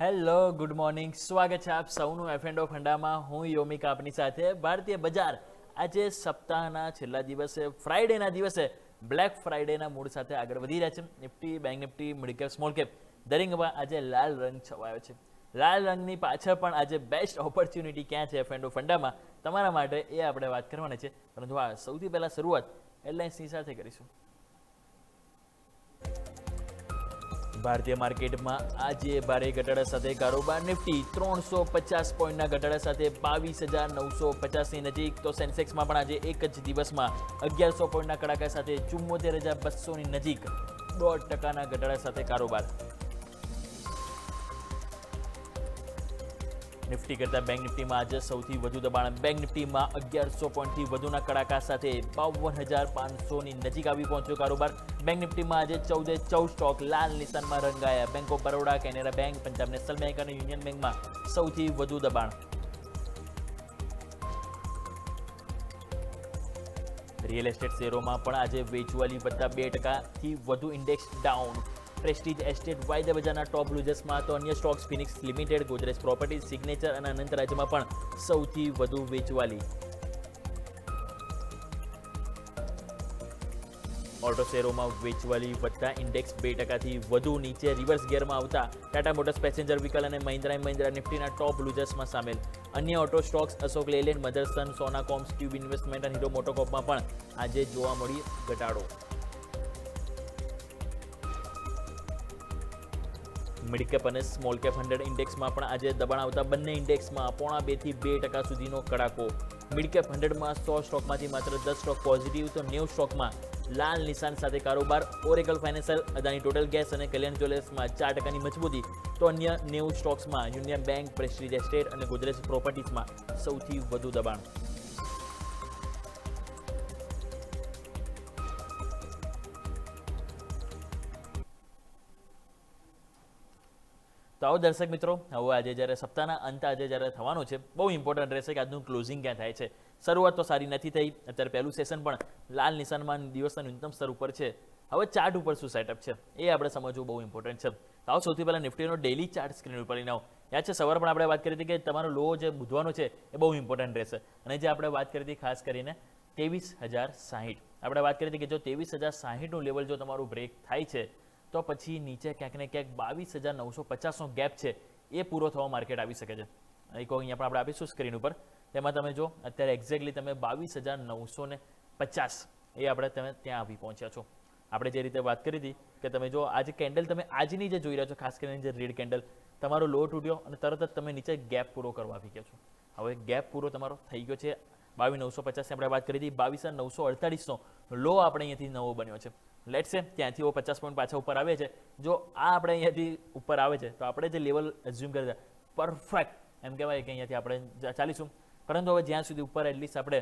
Hello, good morning. સ્વાગત છે આપ સૌનું એફ&ઓ ફંડામાં. હું યોમિક આપની સાથે. ભારતીય બજાર આજે સપ્તાહના છેલ્લા દિવસે ફ્રાઈડેના દિવસે બ્લેક ફ્રાઈડેના મૂડ સાથે આગળ વધી રહ્યા છે. Nifty, Bank Nifty, mid cap, small cap દરેકમાં આજે લાલ રંગ છવાયો છે. લાલ રંગની પાછળ પણ આજે બેસ્ટ ઓપોર્ચ્યુનિટી ક્યાં છે એફ&ઓ ફંડામાં તમારા માટે એ આપણે વાત કરવાની છે. પરંતુ હા, સૌથી પહેલાં શરૂઆત હેડલાઇન્સની સાથે કરીશું. ભારતીય માર્કેટમાં આજે ભારે ઘટાડા સાથે કારોબાર. નિફ્ટી 350 પોઈન્ટના ઘટાડા સાથે 22,950ની નજીક. તો સેન્સેક્સમાં પણ આજે એક જ દિવસમાં 1100 પોઈન્ટના કડાકા સાથે 74,200ની નજીક 0.5% ઘટાડા સાથે કારોબાર. નિફ્ટી કરતાં બેંક નિફ્ટીમાં આજે સૌથી વધુ દબાણ. બેંક નિફ્ટીમાં 1100 પોઈન્ટથી વધુના કડાકા સાથે 52,500ની નજીક આવી પહોંચ્યો કારોબાર. બેંક નિફ્ટીમાં આજે 14 સ્ટોક લાલ નિશાનમાં રંગાયા. Bank of Baroda, Canara Bank, Punjab National Bank અને યુનિયન બેંકમાં સૌથી વધુ દબાણ. રિયલ એસ્ટેટ શેરોમાં પણ આજે વેચવાલી વધતા 2%થી વધુ ઇન્ડેક્સ ડાઉન. પ્રેસ્ટીજ એસ્ટેટ વાયદા બજારના ટોપ લૂઝર્સમાં. તો અન્ય stocks Phoenix Limited, Godrej Properties, Signature અને અનંત રાજ્યમાં પણ સૌથી વધુ વેચવાલી. ઓટો શેરોમાં વેચવાલી વધતા ઇન્ડેક્સ 2%થી વધુ નીચે. રિવર્સ ગિયરમાં આવતા ટાટા મોટર્સ, પેસેન્જર વ્હીકલ અને મહિન્દ્રા એન્ડ મહિન્દ્રા નિફ્ટીના ટોપ લૂઝર્સમાં સામેલ. અન્ય auto stocks Ashok Leyland, Motherson, Sonacom, Tube Investment અને હીરો મોટોકોર્પમાં પણ આજે જોવા મળી ઘટાડો. મિડ કેપ અને સ્મોલ કેપ 100 ઇન્ડેક્સમાં પણ આજે દબાણ આવતા બંને ઇન્ડેક્સમાં 1.5% થી 2% સુધીનો કડાકો. મિડ કેપ 100માં 100 સ્ટોકમાંથી માત્ર 10 સ્ટોક પોઝિટિવ, તો 90 સ્ટોકમાં લાલ નિશાન સાથે કારોબાર. Oracle financial, Adani total gas અને કલ્યાણ જ્વેલર્સમાં 4%ની મજબૂતી. તો અન્ય 90 સ્ટોક્સમાં યુનિયન બેંક, પ્રેસ્ટીજ એસ્ટેટ અને ગોદરેજ પ્રોપર્ટીઝમાં સૌથી વધુ દબાણ. તો આવો દર્શક મિત્રો, હવે આજે જ્યારે સપ્તાહના અંત આજે જ્યારે થવાનો છે, બહુ ઇમ્પોર્ટન્ટ રહેશે કે આજનું ક્લોઝિંગ ક્યાં થાય છે. શરૂઆત તો સારી નથી થઈ. અત્યારે પહેલું સેશન પણ લાલ નિશાનમાં દિવસના ન્યૂનતમ સ્તર ઉપર છે. હવે ચાર્ટ ઉપર શું સેટઅપ છે એ આપણે સમજવું બહુ ઇમ્પોર્ટન્ટ છે. તો આવો સૌથી પહેલાં નિફ્ટીનો ડેલી ચાર્ટ સ્ક્રીન ઉપર લઈને આવો. યાદ છે સવારે પણ આપણે વાત કરી હતી કે તમારો લો જે બુધવાનો છે એ બહુ ઇમ્પોર્ટન્ટ રહેશે. અને જે આપણે વાત કરી હતી ખાસ કરીને 23,060, આપણે વાત કરી હતી કે જો 23,060નું લેવલ જો તમારું બ્રેક થાય છે તો પછી નીચે ક્યાંક ને ક્યાંક 22,950નો ગેપ છે એ પૂરો થવા માર્કેટ આવી શકે છે. એક અહીંયા પણ આપણે આપીશું સ્ક્રીન ઉપર. તેમાં તમે જો અત્યારે એક્ઝેક્ટલી તમે 22,950 એ આપણે તમે ત્યાં આવી પહોંચ્યા છો. આપણે જે રીતે વાત કરી હતી કે તમે જો આજે કેન્ડલ તમે આજની જે જોઈ રહ્યા છો, ખાસ કરીને જે રેડ કેન્ડલ, તમારો લો તૂટ્યો અને તરત જ તમે નીચે ગેપ પૂરો કરવા આવી ગયા છો. હવે ગેપ પૂરો તમારો થઈ ગયો છે. 22,950 આપણે વાત કરી હતી. 22,948નો લો આપણે અહીંયાથી નવો બન્યો છે. લેટ્સ સે ત્યાંથી 50 પોઈન્ટ પાછા ઉપર આવે છે. જો આ આપણે અહીંયાથી ઉપર આવે છે તો આપણે જે લેવલ એઝ્યુમ કર્યા પરફેક્ટ એમ કહેવાય કે અહીંયાથી આપણે ચાલીશું. પરંતુ હવે જ્યાં સુધી ઉપર એટલીસ્ટ આપણે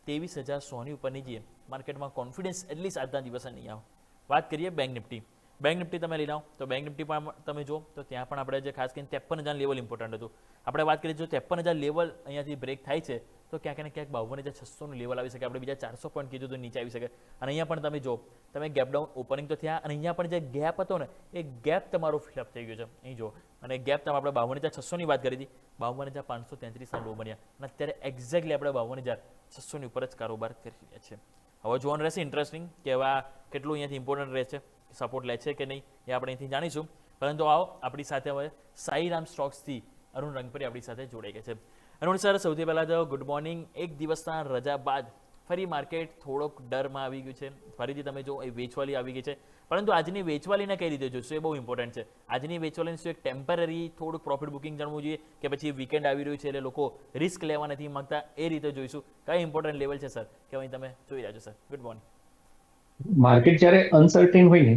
23,100ની ઉપર નહીં જઈએ, માર્કેટમાં કોન્ફિડન્સ એટલીસ્ટ આજના દિવસે નહીં આવે. વાત કરીએ બેંક નિફ્ટી. બેંક નિફ્ટી તમે લઈ આવો તો બેંક નિફ્ટી પણ તમે જો તો ત્યાં પણ આપણે જે ખાસ કરીને 53,000 લેવલ ઇમ્પોર્ટન્ટ હતું. આપણે વાત કરીએ જો 53,000 લેવલ અહીંયાથી બ્રેક થાય છે તો ક્યાંક ને ક્યાંક 52,600નું લેવલ આવી શકે. આપણે બીજા 400 પોઈન્ટ કીધું તો નીચે આવી શકે. અને અહીંયા પણ તમે જો તમે ગેપ ડાઉન ઓપનિંગ તો થયા અને અહીંયા પણ જે ગેપ હતો ને એ ગેપ તમારો ફિલઅપ થઈ ગયો છે. અહીં જો અને ગેપ તમે આપણે 52,600ની વાત કરી હતી, 52,533ના લો બન્યા અને અત્યારે એક્ઝેક્ટલી આપણે 52,600ની ઉપર જ કારોબાર કરી રહ્યા છીએ. હવે જોવાનું રહેશે ઇન્ટરેસ્ટિંગ કે હવે કેટલું અહીંયાથી ઇમ્પોર્ટન્ટ રહે છે, સપોર્ટ લે છે કે નહીં એ આપણે અહીંથી જાણીશું. પરંતુ આવો આપણી સાથે હવે સાઈરામ સ્ટોક્સથી અરુણ રંગપરી આપણી સાથે જોડાઈ ગયા છે. અરુણ સર, સૌથી પહેલાં તો ગુડ મોર્નિંગ. એક દિવસના રજા બાદ ફરી માર્કેટ થોડોક ડરમાં આવી ગયું છે. ફરીથી તમે જો એ વેચવાલી આવી ગઈ છે. પરંતુ આજની વેચવાલીને કઈ રીતે જોઈશું એ બહુ ઇમ્પોર્ટન્ટ છે. આજની વેચવાલીને શું એક ટેમ્પરરી થોડુંક પ્રોફિટ બુકિંગ જાણવું જોઈએ કે પછી વીકેન્ડ આવી રહ્યું છે એટલે લોકો રિસ્ક લેવા નથી માંગતા, એ રીતે જોઈશું. કઈ ઇમ્પોર્ટન્ટ લેવલ છે સર કે અહીં તમે જોઈ રહ્યા છો સર? Good morning. માર્કેટ જ્યારે અનસર્ટેન હોય ને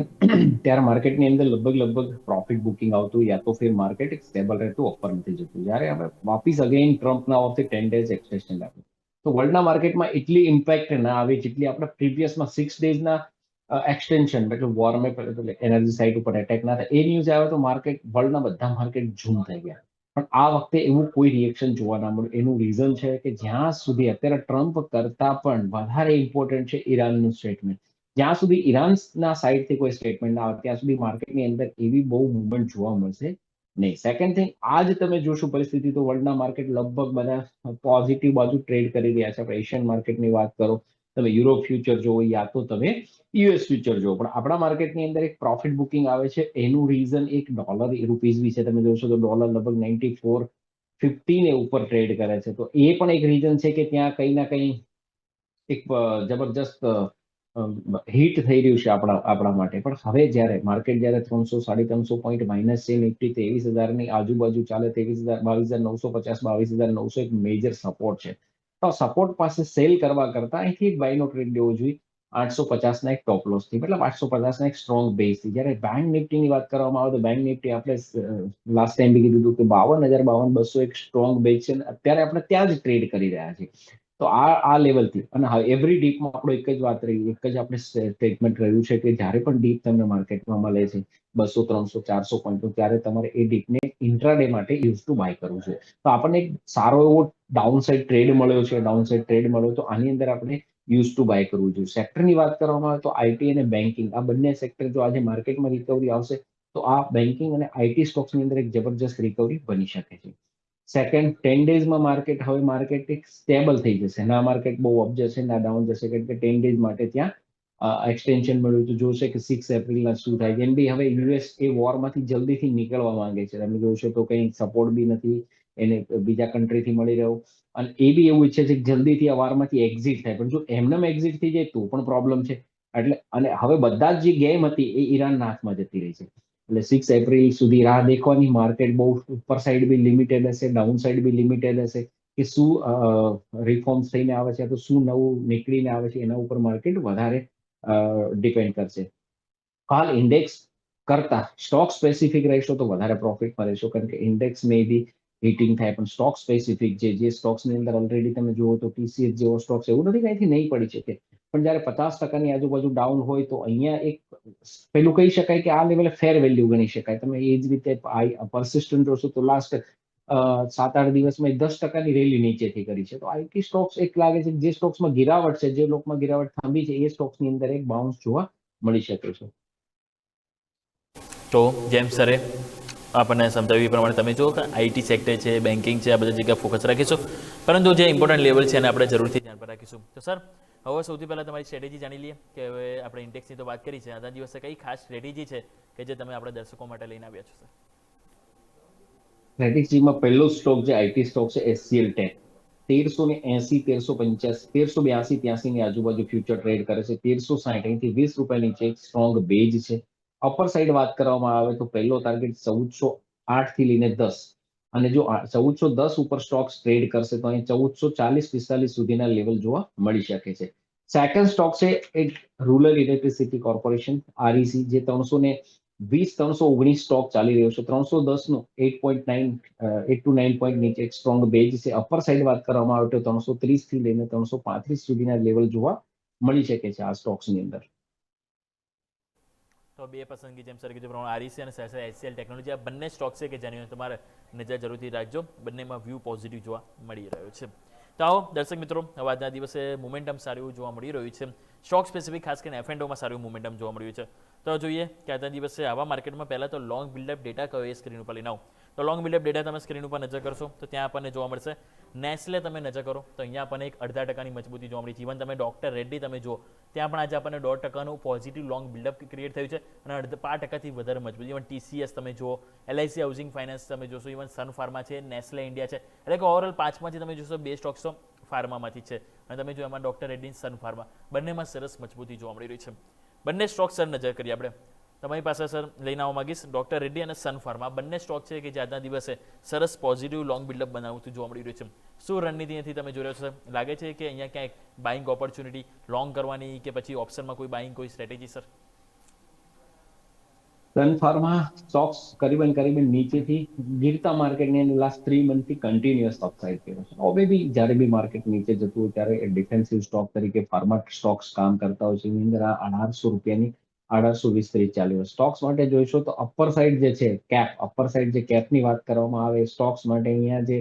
ત્યારે માર્કેટની અંદર લગભગ પ્રોફિટ બુકિંગ આવતું, યા તો ફિર માર્કેટ એક સ્ટેબલ રહેતું, ઉપર નથી જતું. જ્યારે આપણે વાપીસ અગેન ટ્રમ્પના ઓફથી 10 ડેઝ એક્સટેન્શન આપ્યું તો વર્લ્ડના માર્કેટમાં એટલી ઇમ્પેક્ટ ના આવી જેટલી આપણે પ્રીવિયસમાં 6 ડેઝના એક્સટેન્શન એટલે વોરમાં એનર્જી સાઇટ ઉપર એટેક ના થાય એ ન્યૂઝ આવ્યો તો માર્કેટ વર્લ્ડના બધા માર્કેટ ઝૂમ થઈ ગયા. પણ આ વખતે એવું કોઈ રિએક્શન જોવા ના મળ્યું. એનું રીઝન છે કે જ્યાં સુધી અત્યારે ટ્રમ્પ કરતા પણ વધારે ઇમ્પોર્ટન્ટ છે ઈરાનનું સ્ટેટમેન્ટ. જ્યાં સુધી ઈરાનના સાઇડથી કોઈ સ્ટેટમેન્ટ ના આવે ત્યાં સુધી માર્કેટની અંદર એવી બહુ મુવમેન્ટ જોવા મળશે નહીં. સેકન્ડ થિંગ, આજ તમે જોશો પરિસ્થિતિ તો વર્લ્ડના માર્કેટ લગભગ બધા પોઝિટિવ બાજુ ટ્રેડ કરી રહ્યા છે. આપણે એશિયન માર્કેટની વાત કરો, તમે યુરોપ ફ્યુચર જોવો યા તો તમે યુએસ ફ્યુચર જોવો, પણ આપણા માર્કેટની અંદર એક પ્રોફિટ બુકિંગ આવે છે. એનું રીઝન એક ડોલર રૂપીઝ વિશે તમે જોશો તો ડોલર લગભગ 94.50 ને ઉપર ટ્રેડ કરે છે. તો એ પણ એક રીઝન છે કે ત્યાં કંઈ ના કંઈ એક જબરજસ્ત હિટ થઈ રહ્યું છે આપણા માટે. પણ હવે જ્યારે માર્કેટ જ્યારે 300-350 પોઈન્ટ માઇનસ છે, નિફ્ટી 23,000 ની આજુબાજુ ચાલે, 23,000, 22,950, 22,900 એક મેજર સપોર્ટ છે. તો સપોર્ટ પાસે સેલ કરવા કરતા અહીંથી એક બાયનો ટ્રેડ લેવો જોઈએ 850 ના એક ટોપ લોસ થી, મતલબ 850 ના એક સ્ટ્રોંગ બેઝ થી. જ્યારે બેંક નિફ્ટીની વાત કરવામાં આવે તો બેંક નિફ્ટી આપણે લાસ્ટ ટાઈમ બી કીધું હતું કે 52,052 એક સ્ટ્રોંગ બેઝ છે. અત્યારે આપણે ત્યાં જ ટ્રેડ કરી રહ્યા છીએ. તો આ લેવલથી અને એવરી ડીપમાં આપણો એક જ વાત રહી, એક જ આપણે સ્ટેટમેન્ટ રહ્યું છે કે જ્યારે પણ ડીપ તમને માર્કેટમાં મળે છે 200, 300, 400 પોઈન્ટ, ત્યારે તમારે એ ડીપને ઇન્ટ્રાડે માટે યુઝ ટુ બાય કરવું છે. તો આપણને એક સારો એવો ડાઉન સાઇડ ટ્રેડ મળ્યો છે. ડાઉન સાઇડ ટ્રેડ મળ્યો તો આની અંદર આપણે યુઝ ટુ બાય કરવું જોઈએ. સેક્ટરની વાત કરવામાં આવે તો આઈટી અને બેન્કિંગ, આ બંને સેક્ટર જો આજે માર્કેટમાં રિકવરી આવશે તો આ બેન્કિંગ અને આઈટી સ્ટોક્સની અંદર એક જબરજસ્ત રિકવરી બની શકે છે. સેકન્ડ, 10 ડેઝમાં માર્કેટ એક સ્ટેબલ થઈ જશે. ના માર્કેટ બહુ અપ જશે ના ડાઉન જશે, કારણ કે 10 ડેઝ માટે ત્યાં એક્સટેન્શન મળ્યું તો જોશે કે 6 એપ્રિલના શું થાય. જેમ બી હવે યુએસ એ વોરમાંથી જલ્દીથી નીકળવા માંગે છે. તમે જોશો તો કંઈ સપોર્ટ બી નથી એને બીજા કન્ટ્રીથી મળી રહ્યો, અને એ બી એવું ઈચ્છે છે કે જલ્દીથી આ વારમાંથી એક્ઝિટ થાય. પણ જો એમનેમ એક્ઝિટ થઈ જાય તો પણ પ્રોબ્લેમ છે. એટલે અને હવે બધા જ જે ગેમ હતી એ ઈરાનના હાથમાં જતી રહી છે. એટલે 6 એપ્રિલ સુધી રાહ દેખવાની. માર્કેટ બહુ ઉપર સાઈડ બી લિમિટેડ હશે, ડાઉન સાઈડ બી લિમિટેડ હશે કે શું રિફોર્મ્સ થઈને આવે છે તો શું નવું નીકળીને આવે છે, એના ઉપર માર્કેટ વધારે ડિપેન્ડ કરશે. હાલ ઇન્ડેક્સ કરતા સ્ટોક સ્પેસિફિક રહેશો તો વધારે પ્રોફિટમાં રહેશો, કારણ કે ઇન્ડેક્સ મે બી હિટિંગ થાય, પણ સ્ટોક સ્પેસિફિક જે સ્ટોક્સની અંદર ઓલરેડી તમે જુઓ તો ટીસીએસ જેવો સ્ટોક છે, એવું નથી કે અહીંથી નહીં પડી શકે, પણ જ્યારે 50%ની આજુબાજુ ડાઉન હોય તો અહીંયા એક પેલું કહી શકાય કે આ લેવલે ફેર વેલ્યુ ગણી શકાય. તમે એ જ રીતે પરસિસ્ટન્ટ જોશો તો લાસ્ટ 7-8 દિવસમાં 10%ની રેલી નીચેથી કરી છે. તો આઈટી સ્ટોક્સ એક લાગે છે જે સ્ટોક્સમાં ગિરાવટ છે, જે લોકમાં ગિરાવટ થાંભી છે, એ સ્ટોક્સની અંદર એક બાઉન્સ જોવા મળી શકે છે. તો જેમ સરે આપણને સમજાવ્યું એ પ્રમાણે તમે જુઓ કે આઈટી સેક્ટર છે, બેન્કિંગ છે, આ બધી જગ્યાએ ફોકસ રાખીશું, પરંતુ જે ઇમ્પોર્ટન્ટ લેવલ છે એને આપણે જરૂરથી ધ્યાન પર રાખીશું. તો સર, હવે સૌથી પહેલાં તમારી સ્ટ્રેટેજી જાણી લઈએ કે હવે આપણે ઇન્ડેક્સની તો વાત કરી છે, આજના દિવસે કઈ ખાસ સ્ટ્રેટેજી છે કે જે તમે આપણા દર્શકો માટે લઈને આવ્યા છો? સર, સ્ટ્રેટેજીમાં પહેલો સ્ટોક જે આઈટી સ્ટોક છે એચસીએલ ટેક, 1380, 1385, 1382, 83 ની આજુબાજુ ફ્યુચર ટ્રેડ કરે છે. 1360 અહીંથી 20 રૂપિયા નીચે એક સ્ટ્રોંગ બેઝ છે. અપર સાઈડ વાત કરવામાં આવે તો પહેલો ટાર્ગેટ 1408 થી લઈને 10, અને જો 1410 ઉપર સ્ટોક્સ ટ્રેડ કરશે તો અહીં 1440-45 સુધીના લેવલ જોવા મળી શકે છે. સેકન્ડ સ્ટોક છે એક રૂરલ ઇલેક્ટ્રિસિટી કોર્પોરેશન, આરઈસી, જે 319 સ્ટોક ચાલી રહ્યો છે. 310 નો 8.9 પોઈન્ટ નીચે એક સ્ટ્રોંગ બેઝ છે. અપર સાઈડ વાત કરવામાં આવે તો 330 થી લઈને 335 સુધીના લેવલ જોવા મળી શકે છે આ સ્ટોક્સની અંદર. તો બે પસંદગી જેમ સર કીધું પ્રમાણે આરઈસી અને એચસીએલ ટેકનોલોજી, આ બંને સ્ટોક છે કે જેની તમારે નજર જરૂરથી રાખજો. બંનેમાં વ્યૂ પોઝિટિવ જોવા મળી રહ્યો છે. તો આવો દર્શક મિત્રો, હવે આજના દિવસે મોમેન્ટમ સારું એવું જોવા મળી રહ્યું છે. સ્ટોક સ્પેસિફિક ખાસ કરીને એફએન્ડોમાં સારું મોમેન્ટમ જોવા મળ્યું છે. તો જોઈએ કે આજના દિવસે આવા માર્કેટમાં પહેલાં તો લોંગ બિલ્ડઅપ ડેટા કયો એ સ્ક્રીન ઉપર લઈને આવું. તો લોંગ બિલ્ડઅપ ડેટા તમે સ્ક્રીન ઉપર નજર કરશો તો ત્યાં આપણને જોવા મળશે નેસ્લે. તમે નજર કરો તો અહીંયા આપણને એક 0.5% મજબૂતી જોવા મળી છે. ઇવન તમે ડોક્ટર રેડ્ડી તમે જુઓ ત્યાં પણ આજે આપણને 1.5% પોઝિટિવ લોંગ બિલ્ડઅપ ક્રિએટ થયું છે અને 5%થી વધારે મજબૂત. ઇવન ટીસીએસ તમે જુઓ, એલઆઈસી હાઉસિંગ ફાઇનાન્સ તમે જોશો, ઇવન સન ફાર્મા છે, નેસ્લે ઇન્ડિયા છે. એટલે કે ઓવરઓલ 5માંથી તમે જોશો 2 સ્ટોક્સ તો ફાર્મામાંથી છે, અને તમે જો એમાં ડોક્ટર રેડ્ડી, સન ફાર્મા બંનેમાં સરસ મજબૂતી જોવા મળી રહી છે. બંને સ્ટોક સર નજર કરીએ આપણે. તમારી પાસે સર લઈને આવવા માંગીશ ડોક્ટર રેડ્ડી અને સન ફાર્મા, બંને સ્ટોક છે કે જે આજના દિવસે સરસ પોઝિટિવ લોંગ બિલ્ડઅપ બનાવતું જોવા મળી રહ્યું છે. શું રણનીતિથી તમે જોઈ રહ્યો છો? લાગે છે કે અહીંયા ક્યાંક બાઇંગ ઓપોર્ચ્યુનિટી લોંગ કરવાની કે પછી ઓપ્શનમાં કોઈ બાઇંગ, કોઈ strategy sir? Sun Pharma Stokes કરીબન નીચેથી ગીરતા માર્કેટની અંદર લાસ્ટ 3 મંથથી કન્ટિન્યુઅસ અપસાઇડ કર્યો છે. હવે બી જ્યારે બી માર્કેટ નીચે જતું હોય ત્યારે ડિફેન્સિવ સ્ટોક તરીકે ફાર્મા સ્ટોક્સ કામ કરતા હોય છે. એની અંદર આ 1800 રૂપિયાની 1820 ચાલી હોય. સ્ટોક્સ માટે જોઈશો તો અપર સાઈડ જે છે કેપ, અપર સાઈડ જે કેપની વાત કરવામાં આવે સ્ટોક્સ માટે અહીંયા જે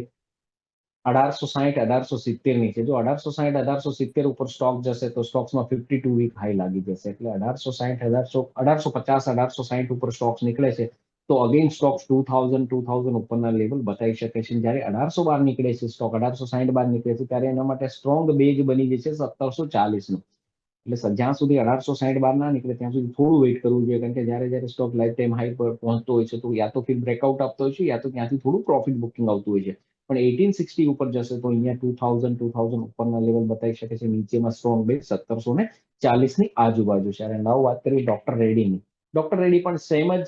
1860, 1870 ની છે. જો 1860, 1870 ઉપર સ્ટોક જશે તો સ્ટોક્સમાં 52 વીક હાઈ લાગી જશે. એટલે 1860, 1850, 1860 ઉપર સ્ટોક્સ નીકળે છે તો અગેન સ્ટોક્સ 2000 ઉપરના લેવલ બતાવી શકે છે. જ્યારે 1800 બહાર નીકળે છે સ્ટોક, 1860 બહાર નીકળે છે, ત્યારે એના માટે સ્ટ્રોંગ બેઝ બની જાય છે 1740 નું. એટલે જ્યાં સુધી 1860 બહાર ના નીકળે ત્યાં સુધી થોડું વેઇટ કરવું જોઈએ, કારણ કે જ્યારે સ્ટોક લાઈફ ટાઈમ હાઈ પર પહોંચતો હોય છે તો યા તો ફિર બ્રેકઆઉટ આપતો હોય છે, યા તો ત્યાંથી થોડું પ્રોફિટ બુકિંગ આવતું હોય છે. પણ 1860 ઉપર જશે તો અહીંયા 2000 ઉપરના લેવલ બતાવી શકે છે. નીચેમાં સ્ટ્રોંગ બેઝ 1740 ની આજુબાજુ છે. અને નવ વાત કરીએ ડોક્ટર રેડ્ડીની. ડોક્ટર રેડ્ડી પણ સેમ જ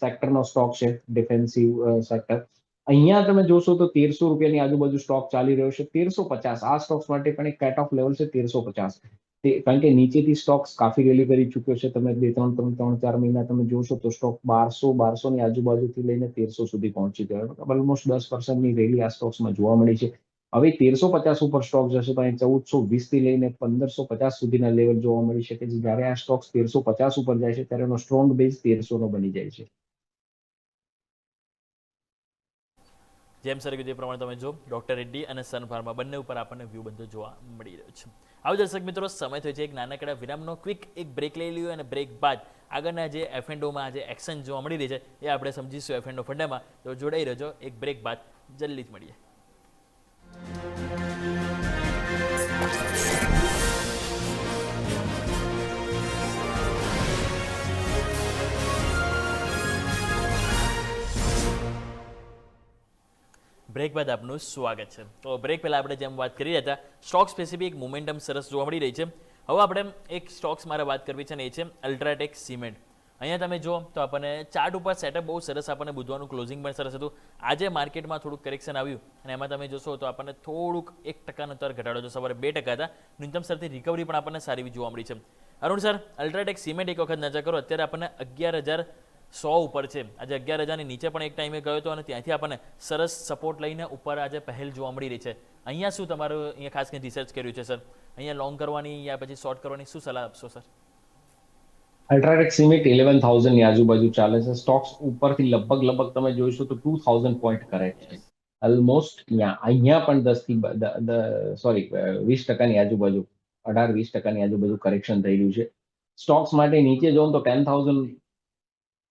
સેક્ટરનો સ્ટોક છે, ડિફેન્સિવ સેક્ટર. અહીંયા તમે જોશો તો 1300 રૂપિયાની આજુબાજુ સ્ટોક ચાલી રહ્યો છે. 1350 આ સ્ટોક્સ માટે પણ એક કટ ઓફ લેવલ છે 1350. કારણ કે નીચેથી સ્ટોક્સ કાફી રેલી કરી ચુક્યો છે. તમે 3-4 મહિના તમે જોશો તો સ્ટોક 1200 ની આજુબાજુથી લઈને 1300 સુધી પહોંચી ગયો. ઓલમોસ્ટ 10% ની રેલી આ સ્ટોક્સમાં જોવા મળી છે. હવે 1350 ઉપર સ્ટોક જશે તો અહીં 1420 થી લઈને 1550 સુધીના લેવલ જોવા મળી શકે છે. જ્યારે આ સ્ટોક્સ 1350 ઉપર જાય છે ત્યારે એનો સ્ટ્રોંગ બેઝ 1300 નો બની જાય છે. જેમ સર કીધું એ પ્રમાણે તમે જો ડોક્ટર રેડ્ડી અને સન ફાર્મા બંને ઉપર આપણને વ્યૂ બંધો જોવા મળી રહ્યો છે. આવો દર્શક મિત્રો, સમય થયો છે એક નાનકડા વિરામનો. ક્વિક એક બ્રેક લઈ લ્યો અને બ્રેક બાદ આગળના જે એફએનડોમાં જે એક્શન જોવા મળી રહી છે એ આપણે સમજીશું એફએનડો ફંડામાં. તો જોડાઈ રહેજો. એક બ્રેક બાદ જલ્દી જ મળીએ. બ્રેક બાદ આપનું સ્વાગત છે. તો બ્રેક પહેલાં આપણે જેમ વાત કરી રહ્યા હતા, સ્ટોક સ્પેસિફિક મોમેન્ટમ સરસ જોવા મળી રહી છે. હવે આપણે એક સ્ટોક્સ મારે વાત કરવી છે ને એ છે અલ્ટ્રાટેક સિમેન્ટ. અહીંયા તમે જો તો આપણને ચાર્ટ ઉપર સેટઅપ બહુ સરસ આપણને બુધવારનું ક્લોઝિંગ પણ સરસ હતું. આજે માર્કેટમાં થોડુંક કરેક્શન આવ્યું અને એમાં તમે જોશો તો આપણને થોડુંક 1% તર ઘટાડો છે. સવારે 2% હતા. ન્યૂનતમ સ્તરથી રિકવરી પણ આપણને સારી જોવા મળી છે. અરુણ સર, અલ્ટ્રાટેક સિમેન્ટ એક વખત નજર કરો, અત્યારે આપણને 11,100 ઉપર છે. આજે 11,000ની નીચે પણ એક ટાઈમે ગયો હતો અને ત્યાંથી આપણને સરસ સપોર્ટ લઈને ઉપર આજે પહેલ જોવા મળી રહી છે. અહીંયા શું તમારું અહીંયા ખાસ કંઈ રિસર્ચ કર્યું છે સર? અહીંયા લોંગ કરવાની યા પછી શોર્ટ કરવાની શું સલાહ આપશો સર? અલ્ટ્રાટેક સિમેન્ટ 11,000 ની આજુબાજુ ચાલે છે. સ્ટોક્સ ઉપરથી લગભગ તમે જોઈશો તો 2000 પોઈન્ટ કરેક્ટ છે. ઓલમોસ્ટ અહીંયા પણ 20%ની આજુબાજુ, 18-20% ની આજુબાજુ કરેક્શન થઈ રહ્યું છે. સ્ટોક્સ માટે નીચે જોઉં તો 10,200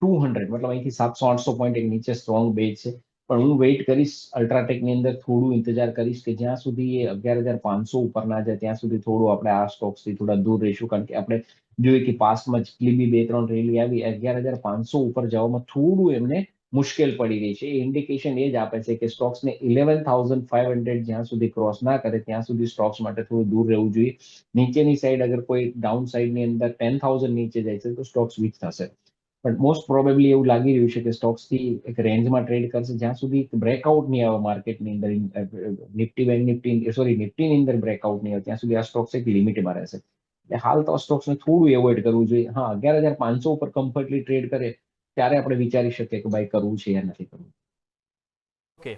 મતલબ અહીંથી 700-800 પોઈન્ટ એક નીચે સ્ટ્રોંગ બેઝ છે. પણ હું વેઇટ કરીશ અલ્ટ્રાટેકની અંદર, થોડું ઇંતજાર કરીશ કે જ્યાં સુધી એ 11,500 ઉપર ના જાય ત્યાં સુધી થોડું આપણે આ સ્ટોક્સથી થોડા દૂર રહીશું. કારણ કે આપણે જોઈએ કે પાસ્ટમાં જેટલી બી 2-3 રેલી આવી 11,500 ઉપર જવામાં થોડું એમને મુશ્કેલ પડી રહી છે. એ ઇન્ડિકેશન એ જ આપે છે કે સ્ટોક્સને 11,500 જ્યાં સુધી ક્રોસ ના કરે ત્યાં સુધી સ્ટોક્સ માટે થોડું દૂર રહેવું જોઈએ. નીચેની સાઈડ અગર કોઈ ડાઉન સાઈડની અંદર 10,000 નીચે જાય છે તો સ્ટોક્સ વીક થશે. પણ મોસ્ટ પ્રોબેબલી એવું લાગી રહ્યું છે કે સ્ટોક્સથી એક રેન્જમાં ટ્રેડ કરશે જ્યાં સુધી બ્રેકઆઉટ નહીં આવે માર્કેટની અંદર, નિફ્ટીની અંદર બ્રેકઆઉટ નહીં આવે ત્યાં સુધી આ સ્ટોક્સ એક લિમિટમાં રહેશે. એટલે હાલ તો સ્ટોક્સને થોડું એવોઇડ કરવું જોઈએ. હા, 11,500 ઉપર કમ્ફર્ટલી ટ્રેડ કરે ત્યારે આપણે વિચારી શકીએ કે ભાઈ કરવું છે યા નથી કરવું. ઓકે,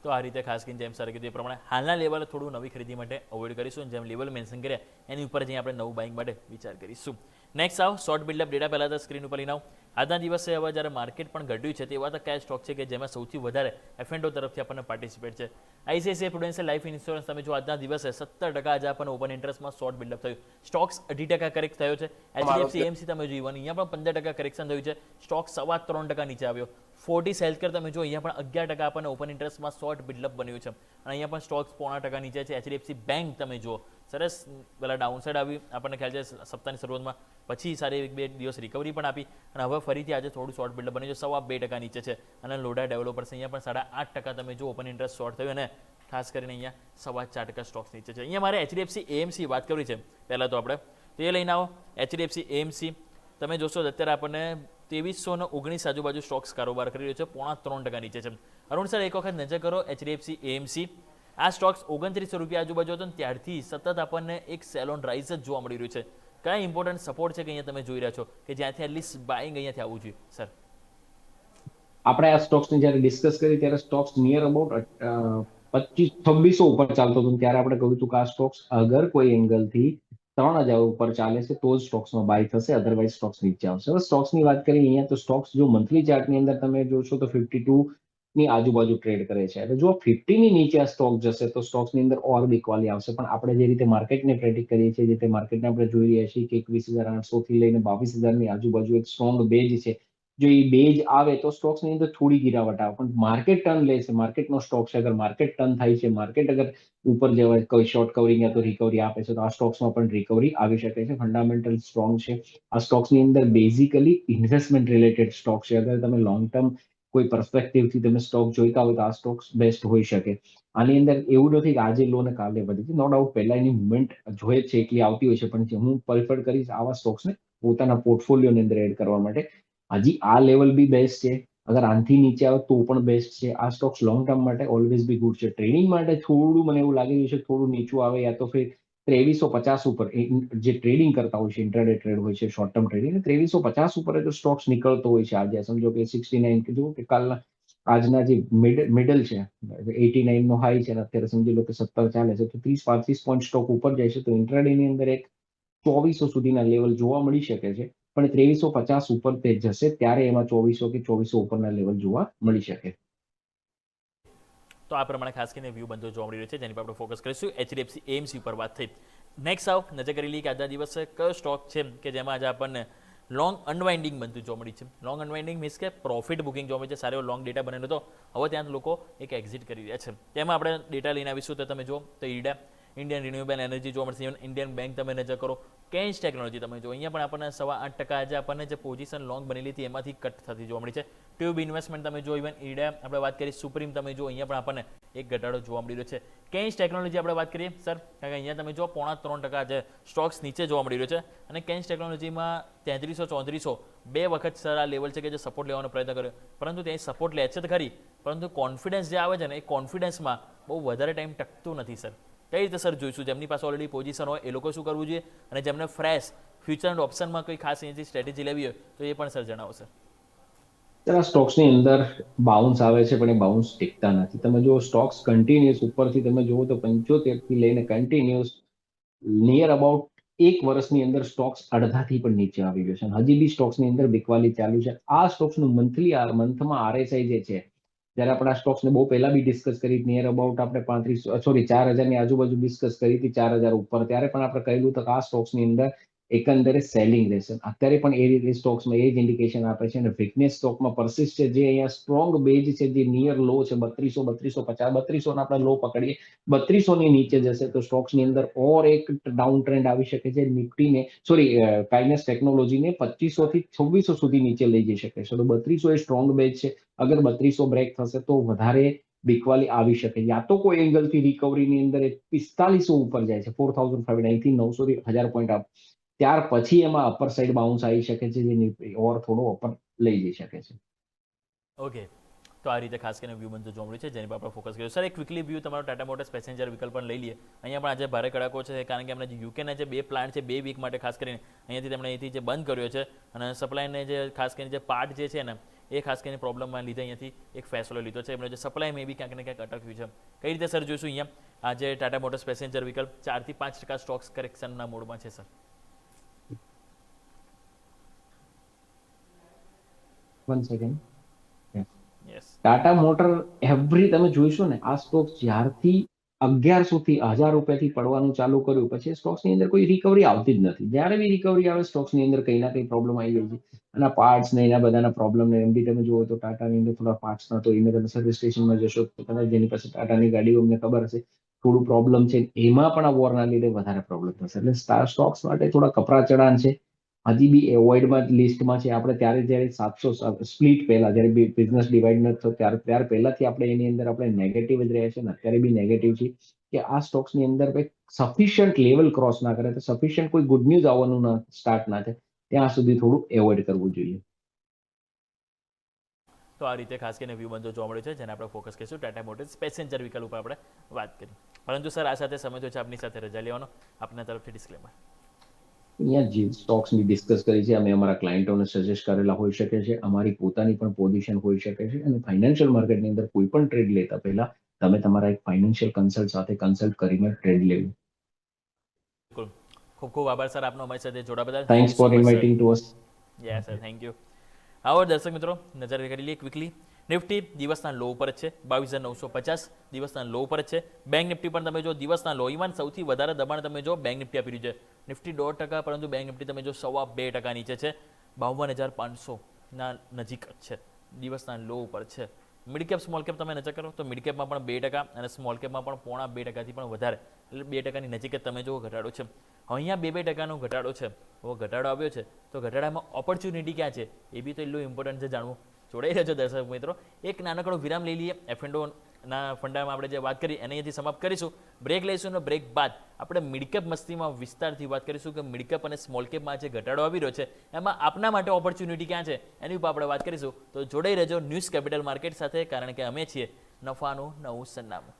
તો આ રીતે ખાસ કરીને જેમ સર કીધું એ પ્રમાણે હાલના લેવલે થોડું નવી ખરીદી માટે અવોઇડ કરીશું. જેમ લેવલ મેન્શન કર્યા એની ઉપર જઈને આપણે નવું બાઇંગ માટે વિચાર કરીશું. નેક્સ્ટ આવો શોર્ટ બિલ્ડઅપ ડેટા પહેલાં તો સ્ક્રીન ઉપર લઈને આવો. આજના દિવસે હવે જ્યારે માર્કેટ પણ ઘટ્યું છે તેવા તો કયા સ્ટોક છે કે જેમાં સૌથી વધારે એફએનડો તરફથી આપણને પાર્ટિસિપેટ છે? આઈસીઆઈસીઆઈ પ્રુડેન્શિયલ લાઈફ ઇન્સ્યોરન્સ તમે જો આજના દિવસે 17% આજે આપણને ઓપન ઇન્ટરેસ્ટમાં શોર્ટ બિલ્ડઅપ થયું. સ્ટોક્સ 2% કરેક્ટ થયો છે. એચડીએફસી એએમસી તમે જો અહીંયા પણ 15% કરેક્શન થયું છે. સ્ટોક 3.25% નીચે આવ્યો. ફોર્ટિસ હેલ્થકેર તમે જો અહીંયા પણ 11% આપણને ઓપન ઇન્ટરેસ્ટમાં શોર્ટ બિલ્ડઅપ બન્યું છે અને અહીંયા પણ સ્ટોક્સ 0.5% નીચે છે. એચડીએફસી બેંક તમે જુઓ સરસ પહેલાં ડાઉનસાઇડ આવી આપણને ખ્યાલ છે સપ્તાહની શરૂઆતમાં, પછી સારી 1-2 દિવસ રિકવરી પણ આપી અને હવે ફરીથી આજે થોડું શોર્ટ બિલ્ડઅપ બન્યું છે. 2% નીચે છે અને લોડા ડેવલપર્સ અહીંયા પણ 8.5% તમે જો ઓપન ઇન્ટરેસ્ટ શોર્ટ થયું અને ખાસ કરીને અહીંયા 4.25% સ્ટોક્સ નીચે છે. અહીંયા મારે એચડીએફસી એએમસી વાત કરવી છે પહેલાં તો આપણે તો એ લઈને આવો. એચડીએફસી એએમસી તમે જોશો અત્યારે આપણને 2319 આજુબાજુ સ્ટોક્સ કારોબાર કરી રહ્યો છે, 3.25% નીચે છે. અરુણ સર, એક વખત નજર કરો એચડીએફસી એએમસી. આ સ્ટોક્સ 2900 રૂપિયા આજુબાજુ હતો ને ત્યારથી સતત આપણને એક સેલોન રાઇઝ જ જોવા મળી રહ્યું છે. કયા ઇમ્પોર્ટન્ટ સપોર્ટ છે કે અહીંયા તમે જોઈ રહ્યા છો કે જ્યાંથી એટલીસ્ટ બાઇંગ અહીંયાથી આવવું જોઈએ સર? આપણે આ સ્ટોક્સની જ્યારે ડિસ્કસ કરી ત્યારે સ્ટોક્સ નિયર અબાઉટ 2500-2600 ઉપર ચાલતો હતો ત્યારે આપણે કહ્યું હતું કે આ સ્ટોક્સ અગર કોઈ એંગલથી 3,000 ઉપર ચાલે છે તો જ સ્ટોક્સમાં બાય થશે, અધરવાઇઝ સ્ટોક્સ નીચે આવશે. હવે સ્ટોક્સની વાત કરીએ અહીંયા તો સ્ટોક્સ જો મંથલી ચાર્ટની અંદર તમે જોશો તો 52 ની આજુબાજુ ટ્રેડ કરે છે. એટલે જો 50 ની નીચે આ સ્ટોક જશે તો સ્ટોક્સની અંદર ઓર બીકવાલી આવશે. પણ આપણે જે રીતે માર્કેટને પ્રેડિક્ટ કરીએ છીએ, જે રીતે માર્કેટને આપણે જોઈ રહ્યા છીએ કે 21,800 થી લઈને 22,000 ની આજુબાજુ એક સ્ટ્રોંગ બેઝ છે જો એ બેઝ આવે તો સ્ટોક્સની અંદર થોડી ગિરાવટ આવે, પણ માર્કેટ ટર્ન લે છે, માર્કેટનો સ્ટોક છે, અગર માર્કેટ ટર્ન થાય છે, માર્કેટ અગર ઉપર જવાય, કોઈ શોર્ટ કવરિંગ યા તો રિકવરી આપે છે, તો આ સ્ટોક્સમાં પણ રિકવરી આવી શકે છે. ફંડામેન્ટલ સ્ટ્રોંગ છે આ સ્ટોક્સની અંદર. બેઝિકલી ઇન્વેસ્ટમેન્ટ રિલેટેડ સ્ટોક છે. અગર તમે લોંગ ટર્મ કોઈ પર્સપેક્ટિવથી તમે સ્ટોક જોઈતા હોય તો આ સ્ટોક્સ બેસ્ટ હોઈ શકે. આની અંદર એવું નથી કે આજે લો ને કાલે વધી છે. નો ડાઉટ પહેલા એની મુવમેન્ટ જોઈએ છે એટલી આવતી હોય છે, પણ હું પ્રિફર કરીશ આવા સ્ટોક્સને પોતાના પોર્ટફોલિયોની અંદર એડ કરવા માટે. હજી આ લેવલ બી બેસ્ટ છે. અગર આનથી નીચે આવે તો પણ બેસ્ટ છે. આ સ્ટોક્સ લોંગ ટર્મ માટે ઓલવેઝ બી ગુડ છે. ટ્રેડિંગ માટે થોડું મને એવું લાગી રહ્યું છે થોડું નીચું આવે, યા તો ફિર 2350 ઉપર જે ટ્રેડિંગ કરતા હોય છે, ઇન્ટ્રાડે ટ્રેડ હોય છે, શોર્ટ ટર્મ ટ્રેડિંગ, 2350 ઉપર જો સ્ટોક્સ નીકળતો હોય છે આજે, સમજો કે 69 જો કે કાલના આજના જે મિડલ છે 89 નો હાઈ છે, અત્યારે સમજી લો કે 70 ચાલે છે, તો 30-35 પોઈન્ટ સ્ટોક ઉપર જાય છે, તો ઇન્ટ્રાડે ની અંદર એક 2400 સુધીના લેવલ જોવા મળી શકે છે. પણ 2350 ઉપર તે જશે ત્યારે એમાં 2400 કે 2400 ઉપરના લેવલ જોવા મળી શકે. તો આ પ્રમાણે ખાસ કરીને વ્યૂ બંધો જોવા મળી રહ્યો છે, જેની પર આપણે ફોકસ કરીશું. એચડીએફસી એએમસી ઉપર વાત થઈ. નેક્સ્ટ આવ નજર કરી લઈએ કે આજના દિવસે કયો સ્ટોક છે કે જેમાં આજે આપણને લોંગ અનવાઇન્ડિંગ બનતું જોવા મળી છે. લોંગ અનવાઇન્ડિંગ મીન્સ કે પ્રોફિટ બુકિંગ જોવા મળી છે. સારો લોંગ ડેટા બનેલો હતો, હવે ત્યાં લોકો એક એક્ઝિટ કરી રહ્યા છે. તેમાં આપણે ડેટા લઈને આવીશું તો તમે જો તો ઈડા, ઇન્ડિયન રિન્યુએબલ એનર્જી જોવા મળશે. ઇન્ડિયન બેંક તમે નજર કરો, કેન્સ ટેકનોલોજી તમે જો, અહીંયા પણ આપણને 8.8% આજે આપણને જે પોઝિશન લોંગ બનેલી હતી એમાંથી કટ થતી જોવા મળી છે. ટ્યુબ ઇન્વેસ્ટમેન્ટ તમે જો, ઇવન ઈડા આપણે વાત કરીએ, સુપ્રીમ તમે જો, અહીંયા પણ આપણને એક ઘટાડો જોવા મળી રહ્યો છે. કેન્સ ટેકનોલોજી આપણે વાત કરીએ સર, કારણ કે અહીંયા તમે જો 3.5% જે સ્ટોક્સ નીચે જોવા મળી રહ્યો છે, અને કેન્સ ટેકનોલોજીમાં 3300-3400 બે વખત સર આ લેવલ છે કે જે સપોર્ટ લેવાનો પ્રયત્ન કર્યો, પરંતુ ત્યાં સપોર્ટ લે છે તો ખરી, પરંતુ કોન્ફિડન્સ જે આવે છે ને એ કોન્ફિડન્સમાં બહુ વધારે ટાઈમ ટકતું નથી સર. કઈ રીતે સર જોઈશું? જેમની પાસે ઓલરેડી પોઝિશન હોય એ લોકો શું કરવું જોઈએ, અને જેમને ફ્રેશ ફ્યુચર એન્ડ ઓપ્શનમાં કોઈ ખાસ એની સ્ટ્રેટેજી લેવી હોય તો એ પણ સર જણાવો સર. આ સ્ટોક્સની અંદર બાઉન્સ આવે છે, પણ એ બાઉન્સ ટીકતા નથી. તમે જો સ્ટોક્સ કન્ટિન્યુઅસ ઉપરથી તમે જુઓ તો 75 થી લઈને કન્ટિન્યુઅસ નિયર અબાઉટ એક વર્ષની અંદર સ્ટોક્સ અડધાથી પણ નીચે આવી ગયો છે. હજી બી સ્ટોક્સની અંદર બિકવાલી ચાલુ છે. આ સ્ટોક્સનું મંથમાં આરએસઆઈ જે છે, જ્યારે આપણે આ સ્ટોક્સને બહુ પહેલા બી ડિસ્કસ કરી, નિયર અબાઉટ આપણે 4000 ની આજુબાજુ ડિસ્કસ કરી હતી, 4000 ઉપર, ત્યારે પણ આપણે કહેલું હતું કે આ સ્ટોક્સની અંદર એકંદરે સેલિંગ રહેશે. અત્યારે પણ એ રીતે સ્ટોક્સમાં એ જ ઇન્ડિકેશન આપે છે. અને વીકનેસ સ્ટોકમાં પરસિસ્ટ છે, જે અહીંયા સ્ટ્રોંગ બેઝ છે, જે નિયર લો છે 3200, 250, 3200 આપણે લો પકડીએ, 3200 ની નીચે જશે તો સ્ટોક્સની અંદર ઓર એક ડાઉન ટ્રેન્ડ આવી શકે છે. નિફ્ટીને કાઇનેસ ટેકનોલોજીને 2500 થી 2600 સુધી નીચે લઈ જઈ શકે છે. તો 3200 એ સ્ટ્રોંગ બેઝ છે. અગર 3200 બ્રેક થશે તો વધારે બિકવાલી આવી શકે. યા તો કોઈ એંગલથી રિકવરીની અંદર 4500 ઉપર જાય છે, 4500 થી 900 થી 1000 પોઈન્ટ અપ, ત્યાર પછી એમાં અપર સાઈડ બાઉન્સ આવી શકે છે, જે ઓર થોડો અપર લઈ જઈ શકે છે. ઓકે, તો આ રીતે ખાસ કરીને વ્યૂ બંધ જોવા મળ્યું છે, જેની પર આપણે ફોકસ કર્યું. સર એક ક્વિકલી વ્યૂ તમારો ટાટા મોટર્સ પેસેન્જર વિકલ્પ પણ લઈ લઈએ. અહીંયા પણ આજે ભારે કડાકો છે, કારણ કે એમના જે યુકેના જે 2 પ્લાન્ટ છે 2 વીક માટે ખાસ કરીને અહીંયાથી તેમણે અહીંથી જે બંધ કર્યો છે, અને સપ્લાયને જે ખાસ કરીને જે પાર્ટ જે છે ને એ ખાસ કરીને પ્રોબ્લેમમાં લીધે અહીંયાથી એક ફેસલો લીધો છે. એમનો જે સપ્લાય મે બી ક્યાંક ને ક્યાંક અટક્યું છે. કઈ રીતે સર જોઈશું અહીંયા આજે ટાટા મોટર્સ પેસેન્જર વિકલ્પ 4 થી 5% સ્ટોક્સ કરેક્શનના મોડમાં છે sir. 1 second. Yes, Tata motor તમે જોઈશો ને, આ સ્ટોક જ્યારથી 1100 થી 1000 રૂપિયાથી પડવાનું ચાલુ કર્યું, પછી સ્ટોક્સની અંદર કોઈ રિકવરી આવતી જ નથી. જ્યારે બી રિકવરી આવે સ્ટોક્સની અંદર કંઈ ના કંઈ પ્રોબ્લેમ આવી જાય છે. અને પાર્ટ્સ ને એના બધાના પ્રોબ્લેમ ને એમ બી તમે જુઓ તો ટાટાની અંદર થોડા પાર્ટ્સ ના, તો એને તમે સર્વિસ સ્ટેશનમાં જશો તો કદાચ જેની પાસે ટાટાની ગાડીઓ અમને ખબર હશે થોડું પ્રોબ્લેમ છે, એમાં પણ આ વોરના લીધે વધારે પ્રોબ્લેમ થશે. એટલે સ્ટોક્સ માટે થોડા કપરા ચડાણ છે. હજી બી એવોઇડમાં લિસ્ટમાં છે. આપણે જ્યારે 700 સ્પ્લિટ પહેલા, જ્યારે બિઝનેસ ડિવાઈડ ન થયો ત્યારે પહેલાથી આપણે એની અંદર આપણે નેગેટિવ જ રહ્યા છે, ને અત્યારે બી નેગેટિવ છે કે આ સ્ટોક્સની અંદર સફિશિયન્ટ લેવલ ક્રોસ ના કરે, તો સફિશિયન્ટ કોઈ ગુડ ન્યૂઝ આવવાનું સ્ટાર્ટ ના થાય ત્યાં સુધી થોડું એવોઇડ કરવું જોઈએ. તો આ રીતે ખાસ કરીને વ્યૂ બંધો જોવા મળ્યો છે, જેને આપણે ફોકસ કરીશું ટાટા મોટર્સ પેસેન્જર વિકલ્પ ઉપર આપણે વાત કરી. પરંતુ સર આ સાથે સમય તો છે આપની સાથે રજા લેવાનો, આપના તરફથી ડિસ્ક્લેમર. અહીંયા જે સ્ટોક્સની ડિસ્કસ કરી છે, અમે અમારા ક્લાયન્ટોને સજેસ્ટ કરેલા હોઈ શકે છે, અમારી પોતાની પણ પોઝિશન હોઈ શકે છે. અને ફાઇનાન્શિયલ માર્કેટની અંદર કોઈ પણ ટ્રેડ લેતા પહેલા તમે તમારા એક ફાઇનાન્શિયલ કન્સલ્ટ સાથે કન્સલ્ટ કરીને ટ્રેડ લેવું. બિલકુલ, ખૂબ ખૂબ આભાર સર આપનો અમારી સાથે જોડા બદલ. Thank thanks you so for much sir. Inviting to us. Yes sir, thank you. આવો દર્શક મિત્રો, નજર કરી લઈએ ક્વિકલી. નિફ્ટી દિવસના લો ઉપર જ છે, 22,950 દિવસના લો ઉપર જ છે. બેંક નિફ્ટી પણ તમે જો દિવસના લો, ઇવન સૌથી વધારે દબાણ તમે જો બેંક નિફ્ટી આપી રહ્યું છે. નિફ્ટી 1.5%, પરંતુ બેંક નિફ્ટી તમે જો 2.25% નીચે છે, 52,500. ના નજીક જ છે, દિવસના લો ઉપર છે. મિડ કેપ સ્મોલ કેપ તમે નજર કરો તો મિડ કેપમાં પણ 2% અને સ્મોલ કેપમાં પણ 0.5%થી પણ વધારે, એટલે 2%ની નજીક જ તમે જુઓ ઘટાડો છે. અહીંયા 2% ઘટાડો છે. હવે ઘટાડો આવ્યો છે તો ઘટાડામાં ઓપોર્ચ્યુનિટી ક્યાં છે એ બી તો એટલું ઇમ્પોર્ટન્ટ છે જાણવું. જોડાઈ રહેજો દર્શક મિત્રો. એક નાનકડો વિરામ લઈ લઈએ. F&O ના ફંડામાં આપણે જે વાત કરી એને અહીંયાથી સમાપ્ત કરીશું. બ્રેક લઈશું અને બ્રેક બાદ આપણે મિડકેપ મસ્તીમાં વિસ્તારથી વાત કરીશું કે મિડકેપ અને સ્મોલ કેપમાં જે ઘટાડો આવી રહ્યો છે એમાં આપના માટે ઓપોર્ચ્યુનિટી ક્યાં છે એની ઉપર આપણે વાત કરીશું. તો જોડાઈ રહેજો ન્યૂઝ કેપિટલ માર્કેટ સાથે, કારણ કે અમે છીએ નફાનું નવું સરનામું.